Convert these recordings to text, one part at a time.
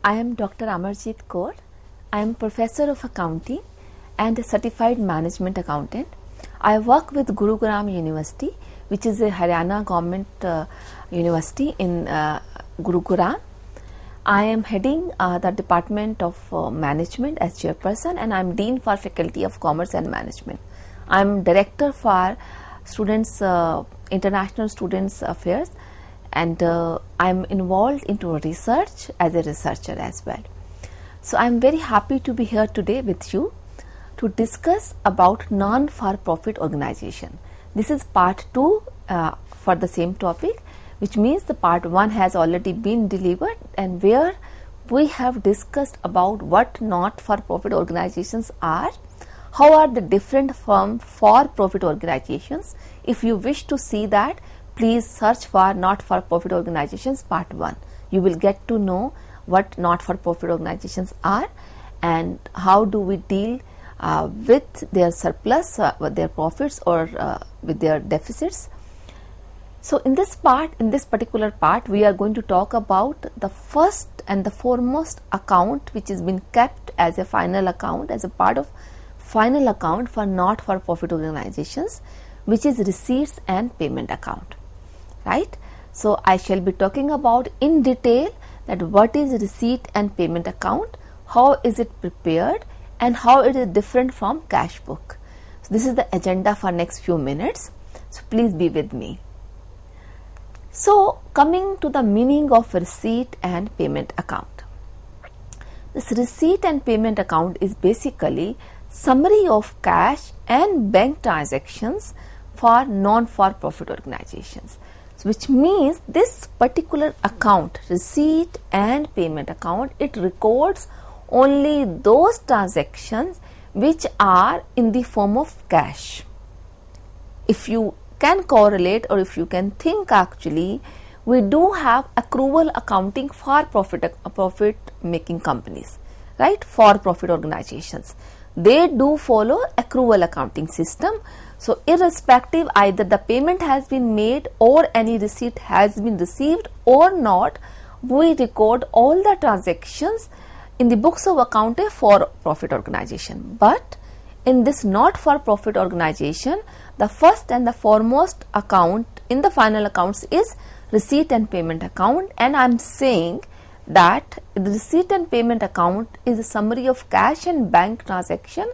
I am Dr. Amarjit Kaur. I am Professor of Accounting and a Certified Management Accountant. I work with Gurugram University, which is a Haryana government university in Gurugram. I am heading the Department of Management as Chairperson, and I am Dean for Faculty of Commerce and Management. I am Director for Students International Students Affairs, and I am involved into research as a researcher as well. So I am very happy to be here today with you to discuss about non-for-profit organization. This is part 2 for the same topic, which means the part 1 has already been delivered, and where we have discussed about what not-for-profit organizations are, how are the different from for-profit organizations. If you wish to see that, please search for not-for-profit organizations part 1. You will get to know what not-for-profit organizations are and how do we deal with their surplus, with their profits, or with their deficits. So in this particular part, we are going to talk about the first and the foremost account which has been kept as a final account, as a part of final account for not-for-profit organizations, which is receipts and payment account. Right? So I shall be talking about in detail that what is receipt and payment account, how is it prepared, and how it is different from cash book. So this is the agenda for next few minutes. So please be with me. So coming to the meaning of receipt and payment account. This receipt and payment account is basically summary of cash and bank transactions for non-for-profit organizations. So which means this particular account, receipt and payment account, it records only those transactions which are in the form of cash. If you can correlate, or if you can think, actually we do have accrual accounting for profit making companies, right? For profit organizations, they do follow accrual accounting system. So irrespective either the payment has been made or any receipt has been received or not, we record all the transactions in the books of account for profit organization. But in this not for profit organization, the first and the foremost account in the final accounts is receipt and payment account, and I am saying that the receipt and payment account is a summary of cash and bank transaction,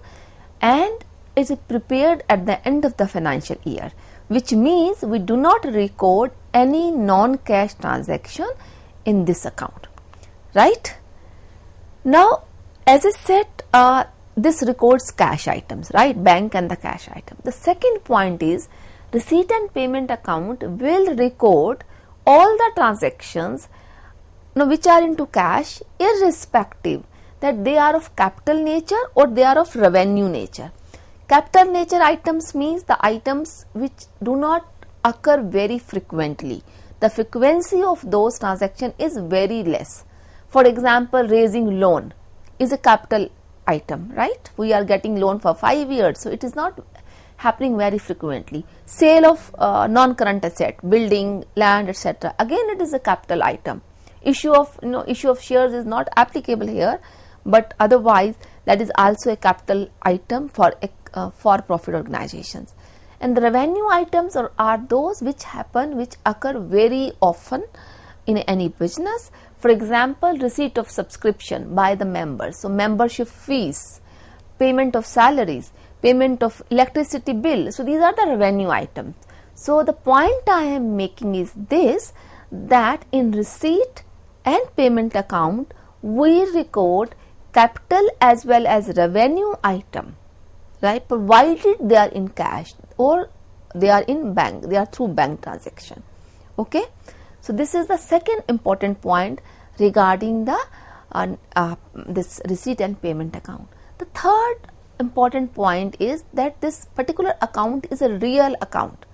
and it is prepared at the end of the financial year, which means we do not record any non-cash transaction in this account, right? Now, as I said, this records cash items, right? Bank and the cash item. The second point is receipt and payment account will record all the transactions which are into cash, irrespective that they are of capital nature or they are of revenue nature. Capital nature items means the items which do not occur very frequently. The frequency of those transactions is very less. For example, raising loan is a capital item, right? We are getting loan for 5 years, so it is not happening very frequently. Sale of non-current asset, building, land, etc. Again, it is a capital item. Issue of shares is not applicable here, but otherwise that is also a capital item for profit organizations. And the revenue items are those which occur very often in any business. For example, receipt of subscription by the members, so membership fees, payment of salaries, payment of electricity bill. So these are the revenue items. So the point I am making is this, that in receipt and payment account we record capital as well as revenue item, right, provided they are in cash or they are in bank, they are through bank transaction. Okay, so this is the second important point regarding the this receipt and payment account. The third important point is that this particular account is a real account.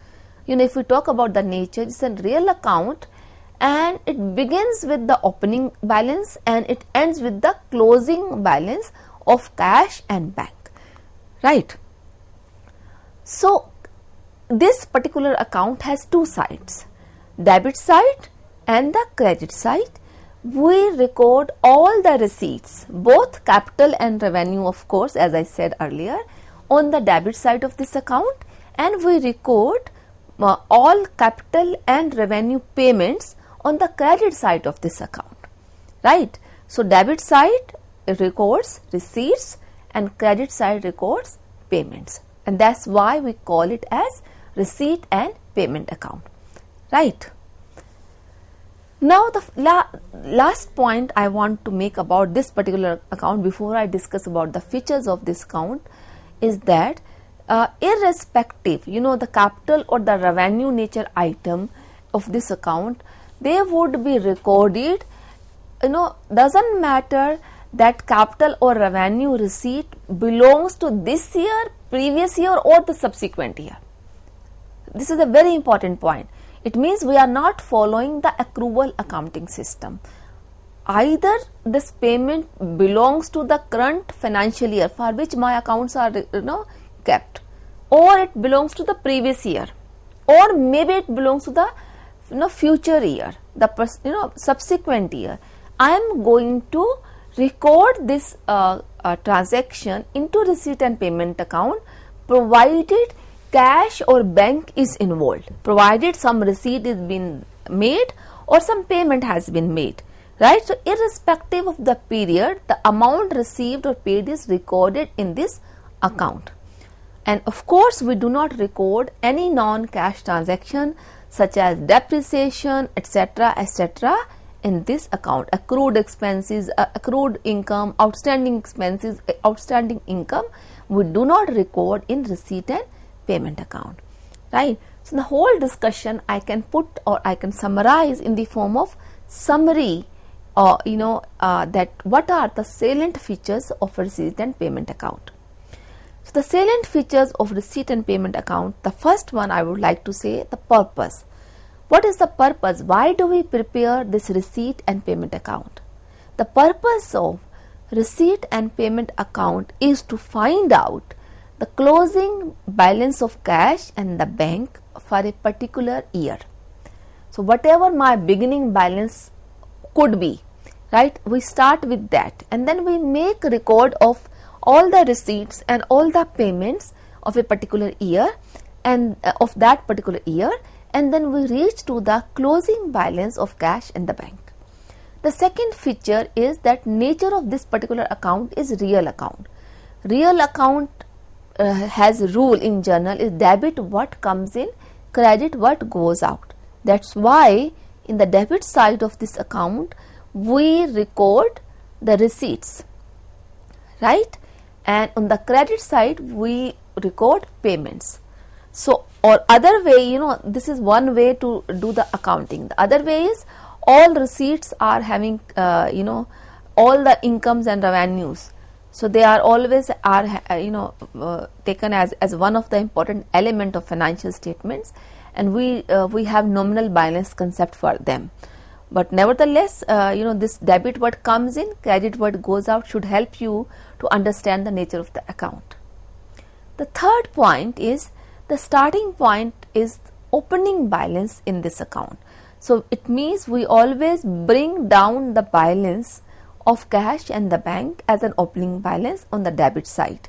If we talk about the nature, it's a real account, and it begins with the opening balance and it ends with the closing balance of cash and bank, right? So this particular account has two sides, debit side and the credit side, we record all the receipts, both capital and revenue, of course, as I said earlier, on the debit side of this account, and we record all capital and revenue payments on the credit side of this account, right? So, debit side records receipts and credit side records payments, and that's why we call it as receipt and payment account, right? Now, the last point I want to make about this particular account before I discuss about the features of this account is that irrespective, the capital or the revenue nature item of this account, they would be recorded, doesn't matter that capital or revenue receipt belongs to this year, previous year or the subsequent year. This is a very important point. It means we are not following the accrual accounting system. Either this payment belongs to the current financial year for which my accounts are kept, or it belongs to the previous year, or maybe it belongs to the future year, the subsequent year. I am going to record this transaction into receipt and payment account provided cash or bank is involved, provided some receipt is been made or some payment has been made, right? So, irrespective of the period, the amount received or paid is recorded in this account. And of course, we do not record any non-cash transaction such as depreciation, etc., in this account. Accrued expenses, accrued income, outstanding expenses, outstanding income, we do not record in receipt and payment account, right? So, the whole discussion I can put or I can summarize in the form of summary, that what are the salient features of receipt and payment account. So, the salient features of receipt and payment account, the first one I would like to say the purpose. What is the purpose? Why do we prepare this receipt and payment account? The purpose of receipt and payment account is to find out the closing balance of cash and the bank for a particular year. So, whatever my beginning balance could be, right, we start with that and then we make a record of all the receipts and all the payments of a particular year and of that particular year, and then we reach to the closing balance of cash in the bank. The second feature is that nature of this particular account is real account. Real account has a rule in journal is debit what comes in, credit what goes out. That's why in the debit side of this account we record the receipts, right, and on the credit side we record payments. So, or other way, this is one way to do the accounting. The other way is all receipts are having all the incomes and revenues. So, they are always taken as one of the important element of financial statements, and we have nominal balance concept for them. But nevertheless, this debit what comes in, credit what goes out should help you to understand the nature of the account. The third point is the starting point is opening balance in this account. So, it means we always bring down the balance of cash and the bank as an opening balance on the debit side.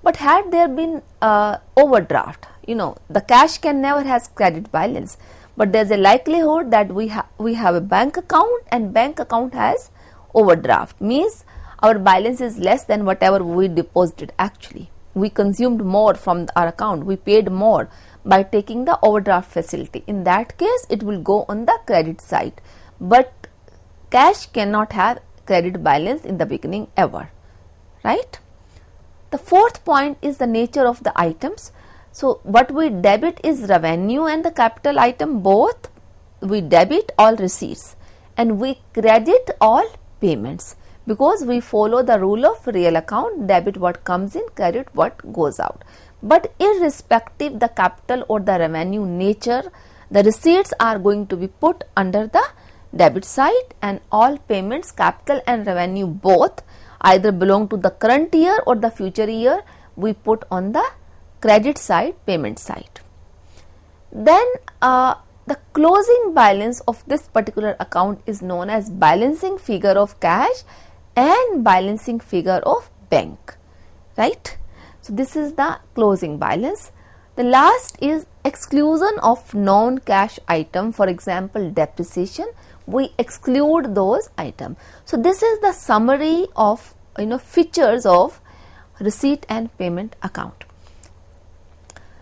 But had there been overdraft, the cash can never has credit balance, but there is a likelihood that we have a bank account and bank account has overdraft, means our balance is less than whatever we deposited actually. We consumed more from our account, we paid more by taking the overdraft facility. In that case, it will go on the credit side, but cash cannot have credit balance in the beginning ever, right? The fourth point is the nature of the items. So, what we debit is revenue and the capital item both. We debit all receipts and we credit all payments, because we follow the rule of real account, debit what comes in, credit what goes out. But irrespective the capital or the revenue nature, the receipts are going to be put under the debit side, and all payments, capital and revenue both, either belong to the current year or the future year, we put on the credit side, payment side. Then the closing balance of this particular account is known as balancing figure of cash and balancing figure of bank, right? So this is the closing balance. The last is exclusion of non-cash item, for example depreciation, we exclude those items. So this is the summary of features of receipt and payment account.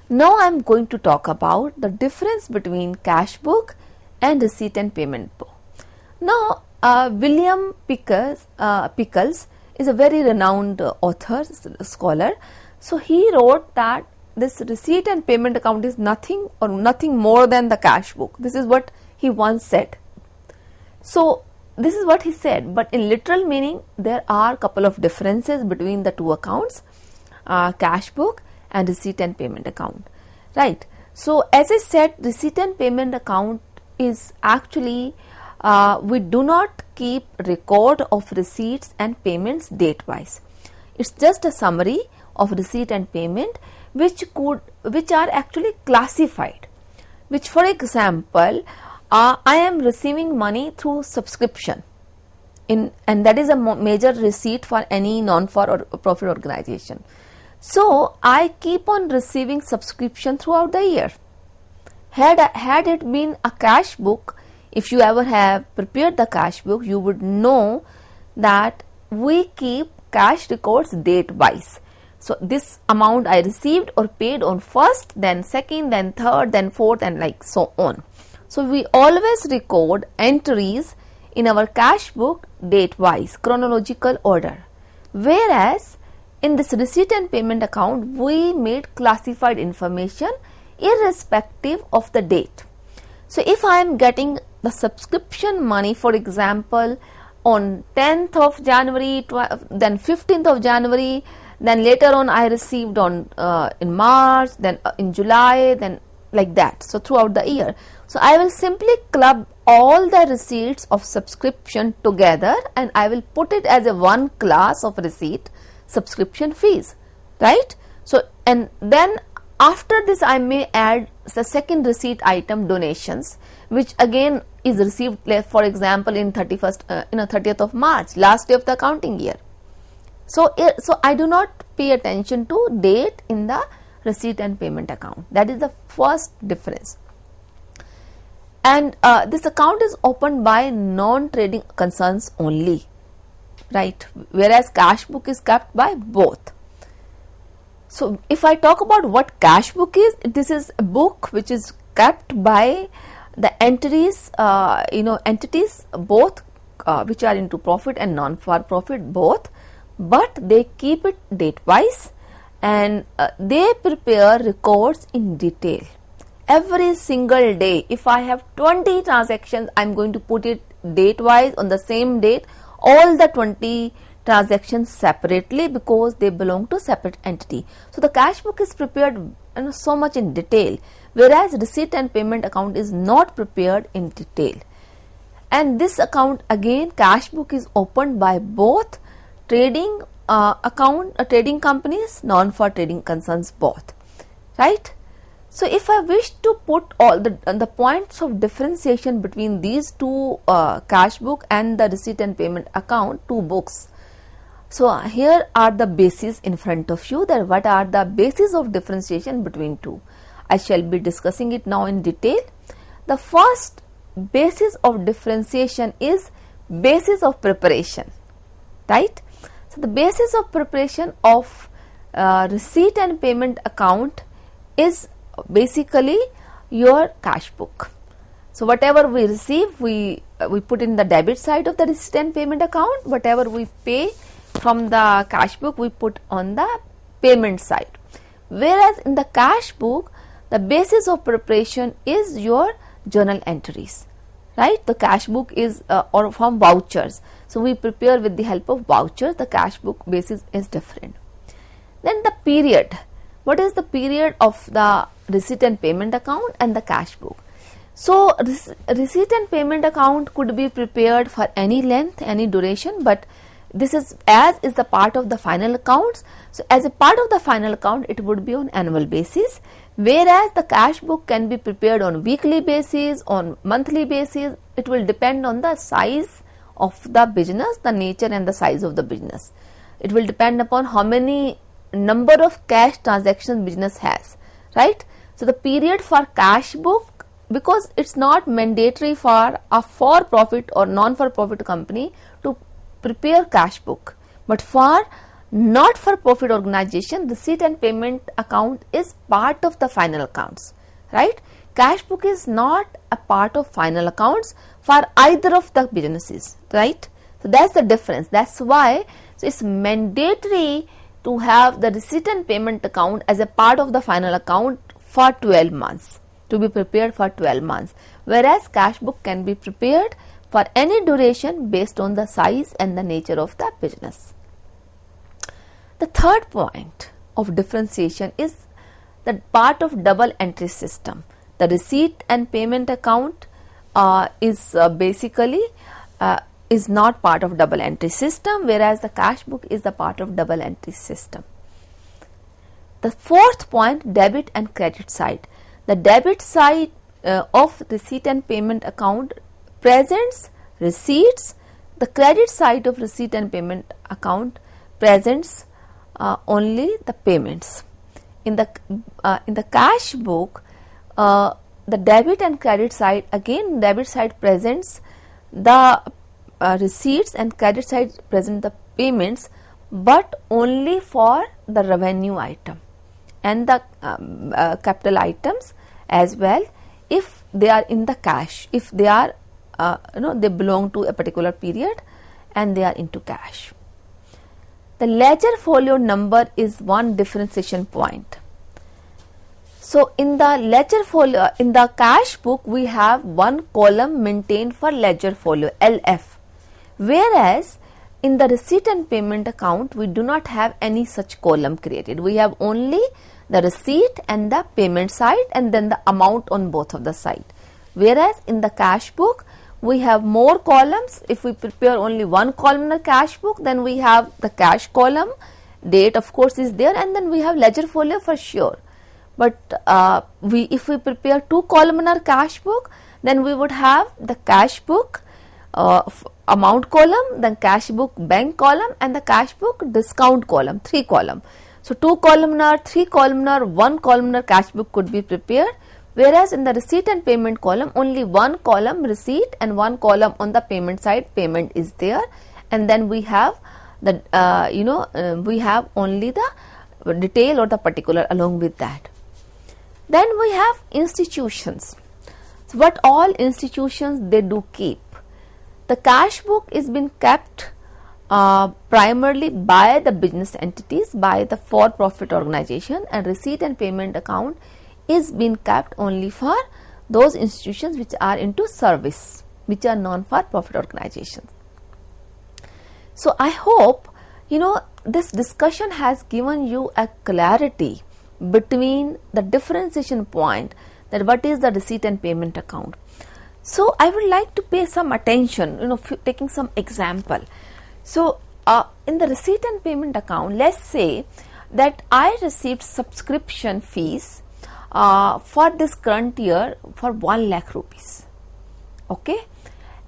Now I am going to talk about the difference between cash book and receipt and payment book. Now William Pickles is a very renowned author, scholar. So he wrote that this receipt and payment account is nothing more than the cash book. This is what he once said. So this is what he said, but in literal meaning there are a couple of differences between the two accounts, cash book and receipt and payment account, right? So as I said, receipt and payment account is actually we do not keep record of receipts and payments date wise. It's just a summary of receipt and payment which are actually classified, which for example I am receiving money through subscription and that is a major receipt for any non-for-profit organization. So I keep on receiving subscription throughout the year. Had it been a cash book, if you ever have prepared the cash book, you would know that we keep cash records date wise. So this amount I received or paid on first, then second, then third, then fourth, and like so on. So we always record entries in our cash book date wise, chronological order. Whereas in this receipt and payment account, we made classified information irrespective of the date. So if I am getting the subscription money, for example, on 10th of January, then 15th of January, then later on I received on in March, then in July, then like that. So throughout the year. So I will simply club all the receipts of subscription together and I will put it as a one class of receipt, subscription fees, right? So and then after this I may add the second receipt item, donations, which again is received, for example, in 30th of March, last day of the accounting year. So I do not pay attention to date in the receipt and payment account. That is the first difference. And this account is opened by non-trading concerns only, right? Whereas cash book is kept by both. So if I talk about what cash book is, this is a book which is kept by the entities, entities both which are into profit and non-for-profit both, but they keep it date wise and they prepare records in detail. Every single day, if I have 20 transactions, I am going to put it date wise on the same date, all the 20 transactions separately because they belong to separate entity. So the cash book is prepared so much in detail, whereas receipt and payment account is not prepared in detail. And this account again, cash book is opened by both trading trading companies, non-for-trading concerns both, right? So if I wish to put all the points of differentiation between these two cash book and the receipt and payment account, two books. So here are the bases in front of you, that what are the bases of differentiation between two. I shall be discussing it now in detail. The first basis of differentiation is basis of preparation, right? So the basis of preparation of receipt and payment account is basically your cash book. So whatever we receive, we put in the debit side of the receipt and payment account. Whatever we pay from the cash book, we put on the payment side. Whereas in the cash book, the basis of preparation is your journal entries, right? The cash book is or from vouchers. So we prepare with the help of vouchers. The cash book basis is different. Then the period. What is the period of the receipt and payment account and the cash book? So receipt and payment account could be prepared for any length, any duration, but this is the part of the final accounts. So as a part of the final account, it would be on annual basis. Whereas the cash book can be prepared on weekly basis, on monthly basis. It will depend on the size of the business, the nature and the size of the business. It will depend upon how many number of cash transactions business has, right? So the period for cash book, because it's not mandatory for a for profit or non for profit company to prepare cash book, but for not for profit organization, receipt and payment account is part of the final accounts, right? Cash book is not a part of final accounts for either of the businesses, right? So that's the difference. That's why it's mandatory to have the receipt and payment account as a part of the final account for 12 months, to be prepared for 12 months, whereas cash book can be prepared for any duration based on the size and the nature of the business. The third point of differentiation is the part of double entry system. The receipt and payment account is basically is not part of double entry system, whereas the cash book is the part of double entry system. The fourth point, debit and credit side. The debit side of receipt and payment account presents receipts. The credit side of receipt and payment account presents only the payments. In the cash book, the debit and credit side, again debit side presents the receipts and credit side present the payments, but only for the revenue item and the capital items as well, if they are in the cash, if they are they belong to a particular period and they are into cash. The ledger folio number is one differentiation point. So in the ledger folio, in the cash book, we have one column maintained for ledger folio, LF, whereas in the receipt and payment account, we do not have any such column created. We have only the receipt and the payment side and then the amount on both of the side. Whereas in the cash book, we have more columns. If we prepare only one column in the cash book, then we have the cash column, date of course is there, and then we have ledger folio for sure. But if we prepare two columns in our cash book, then we would have the cash book amount column, then cash book bank column, and the cash book discount column, 3 column. So 2 columnar, 3 columnar, 1 columnar cash book could be prepared, whereas in the receipt and payment column, only 1 column receipt and 1 column on the payment side, payment is there, and then we have the we have only the detail or the particular along with that. Then we have institutions. So what all institutions they do keep? The cash book is being kept primarily by the business entities, by the for-profit organization, and receipt and payment account is being kept only for those institutions which are into service, which are non-for-profit organizations. So I hope this discussion has given you a clarity between the differentiation point, that what is the receipt and payment account. So I would like to pay some attention, taking some example. So in the receipt and payment account, let's say that I received subscription fees for this current year for 1 lakh rupees. Okay,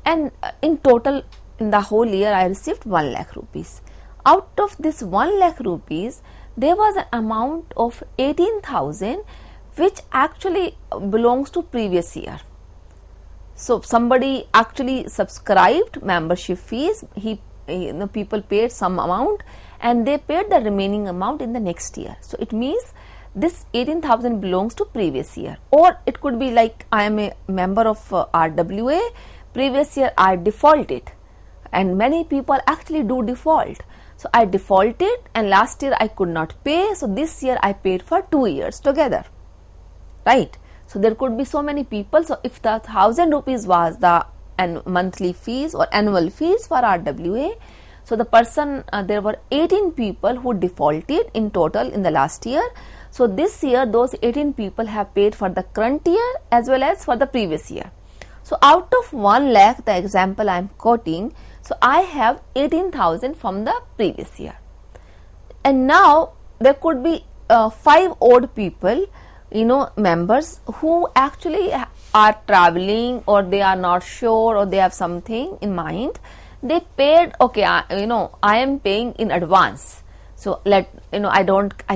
and in total in the whole year I received 1 lakh rupees. Out of this 1 lakh rupees, there was an amount of 18,000 which actually belongs to previous year. So somebody actually subscribed membership fees, people paid some amount and they paid the remaining amount in the next year. So it means this 18,000 belongs to previous year, or it could be like I am a member of RWA, previous year I defaulted, and many people actually do default. So I defaulted and last year I could not pay, so this year I paid for 2 years together, right? So there could be so many people. So if the 1,000 rupees was the monthly fees or annual fees for RWA, so the person there were 18 people who defaulted in total in the last year. So this year those 18 people have paid for the current year as well as for the previous year. So out of 1 lakh, the example I am quoting, so I have 18,000 from the previous year. And now there could be 5 odd people members who actually are traveling, or they are not sure, or they have something in mind. They paid, okay, I am paying in advance. So I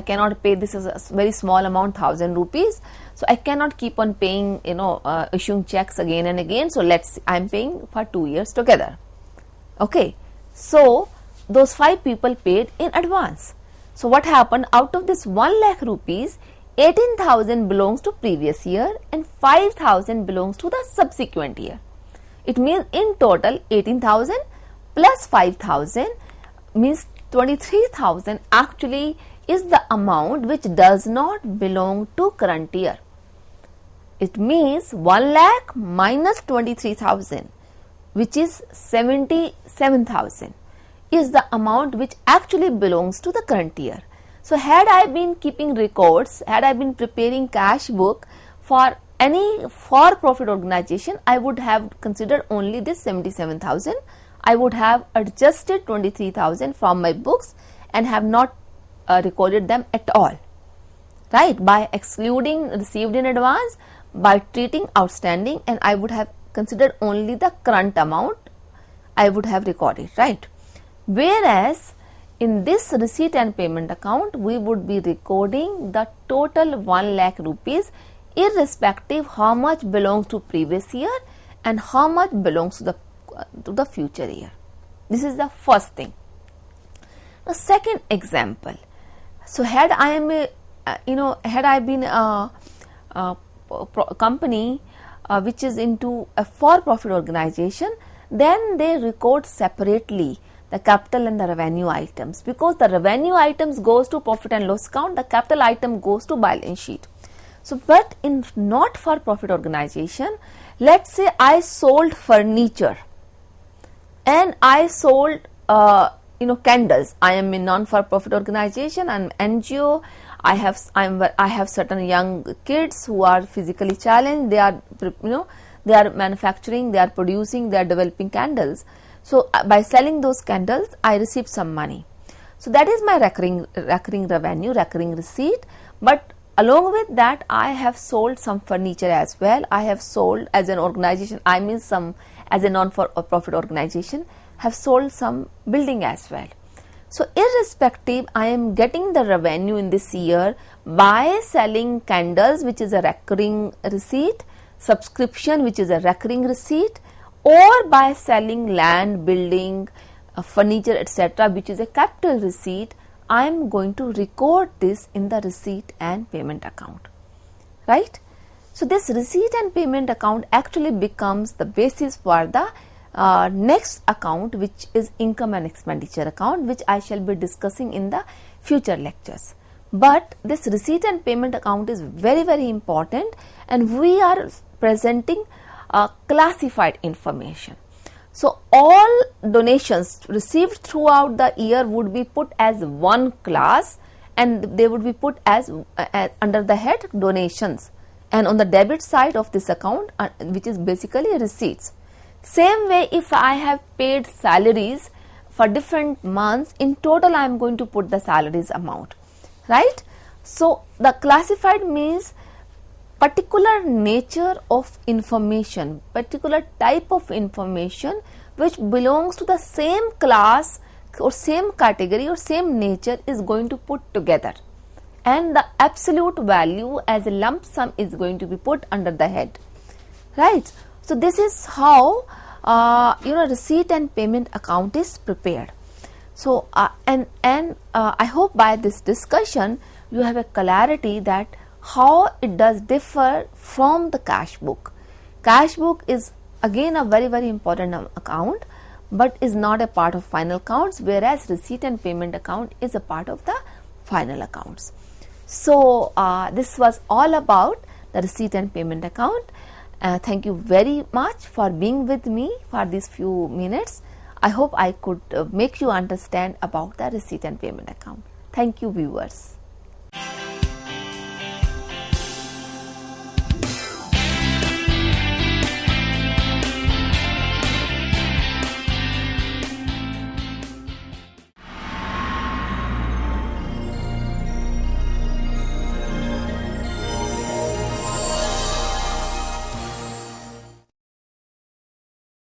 cannot pay, this is a very small amount, 1,000 rupees. So I cannot keep on paying, issuing checks again and again. So I'm paying for 2 years together. Okay. So those 5 people paid in advance. So what happened? Out of this 1 lakh rupees, 18,000 belongs to previous year and 5,000 belongs to the subsequent year. It means in total 18,000 plus 5,000 means 23,000 actually is the amount which does not belong to current year. It means 1 lakh minus 23,000, which is 77,000, is the amount which actually belongs to the current year. So had I been keeping records, had I been preparing cash book for any for-profit organization, I would have considered only this 77,000. I would have adjusted 23,000 from my books and have not recorded them at all, right, by excluding received in advance, by treating outstanding, and I would have considered only the current amount I would have recorded, right. Whereas in this receipt and payment account, we would be recording the total 1 lakh rupees irrespective how much belongs to previous year and how much belongs to the future year. This is the first thing. The second example. So had I been a company which is into a for-profit organization, then they record separately the capital and the revenue items, because the revenue items goes to profit and loss account, the capital item goes to balance sheet. So, but in not for profit organization, let's say I sold furniture and I sold candles. I am in non for profit organization, I'm NGO. I have certain young kids who are physically challenged. They are they are manufacturing, they are producing, they are developing candles. So by selling those candles, I received some money. So that is my recurring revenue, recurring receipt. But along with that, I have sold some furniture as well. I have sold as an organization, I mean as a non-for-profit organization, have sold some building as well. So irrespective, I am getting the revenue in this year by selling candles, which is a recurring receipt, subscription, which is a recurring receipt, or by selling land, building, furniture, etc., which is a capital receipt. I am going to record this in the receipt and payment account, right? So this receipt and payment account actually becomes the basis for the next account, which is income and expenditure account, which I shall be discussing in the future lectures. But this receipt and payment account is very, very important, and we are presenting classified information. So all donations received throughout the year would be put as one class, and they would be put as under the head donations, and on the debit side of this account, which is basically receipts. Same way, if I have paid salaries for different months, in total I am going to put the salaries amount, right? So the classified means particular nature of information, particular type of information which belongs to the same class or same category or same nature is going to put together, and the absolute value as a lump sum is going to be put under the head, right? So this is how receipt and payment account is prepared. So I hope by this discussion you have a clarity that how it does differ from the cash book. Cash book is again a very, very important account, but is not a part of final accounts, whereas receipt and payment account is a part of the final accounts. So this was all about the receipt and payment account. Thank you very much for being with me for these few minutes. I hope I could make you understand about the receipt and payment account. Thank you, viewers.